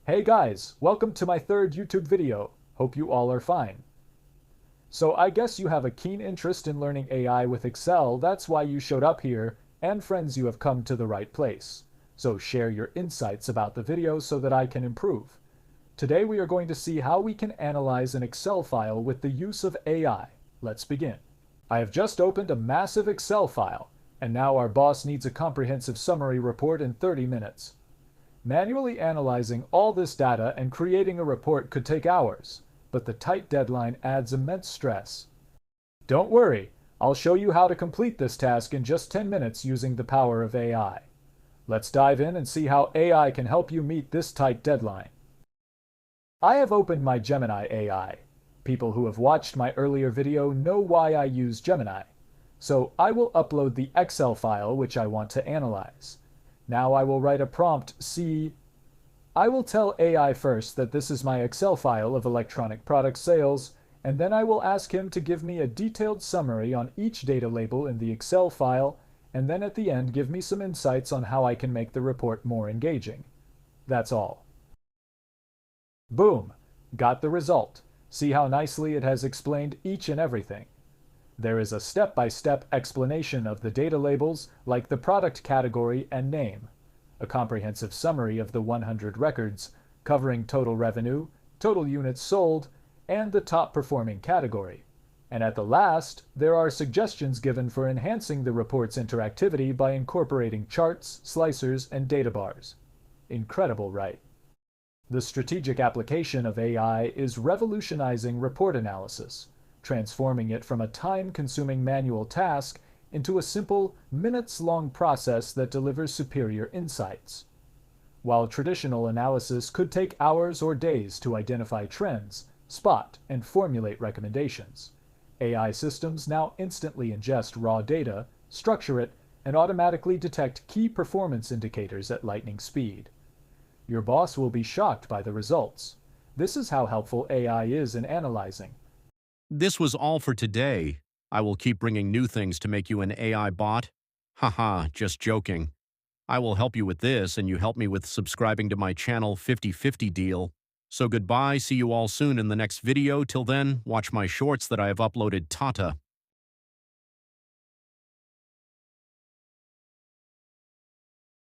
Hey guys, welcome to my third YouTube video. Hope you all are fine. So I guess you have a keen interest in learning AI with Excel, that's why you showed up here, and friends, you have come to the right place. So share your insights about the video so that I can improve. Today we are going to see how we can analyze an Excel file with the use of AI. Let's begin. I have just opened a massive Excel file, and now our boss needs a comprehensive summary report in 30 minutes. Manually analyzing all this data and creating a report could take hours, but the tight deadline adds immense stress. Don't worry, I'll show you how to complete this task in just 10 minutes using the power of AI. Let's dive in and see how AI can help you meet this tight deadline. I have opened my Gemini AI. People who have watched my earlier video know why I use Gemini. So I will upload the Excel file which I want to analyze. Now I will write a prompt C. I will tell AI first that this is my Excel file of electronic product sales, and then I will ask him to give me a detailed summary on each data label in the Excel file, and then at the end give me some insights on how I can make the report more engaging. That's all. Boom! Got the result. See how nicely it has explained each and everything. There is a step-by-step explanation of the data labels, like the product category and name, a comprehensive summary of the 100 records, covering total revenue, total units sold, and the top-performing category. And at the last, there are suggestions given for enhancing the report's interactivity by incorporating charts, slicers, and data bars. Incredible, right? The strategic application of AI is revolutionizing report analysis, transforming it from a time-consuming manual task into a simple, minutes-long process that delivers superior insights. While traditional analysis could take hours or days to identify trends, spot, and formulate recommendations, AI systems now instantly ingest raw data, structure it, and automatically detect key performance indicators at lightning speed. Your boss will be shocked by the results. This is how helpful AI is in analyzing. This was all for today. I will keep bringing new things to make you an AI bot. Haha, just joking. I will help you with this and you help me with subscribing to my channel 50/50 deal. So goodbye, see you all soon in the next video. Till then, watch my shorts that I have uploaded. Tata.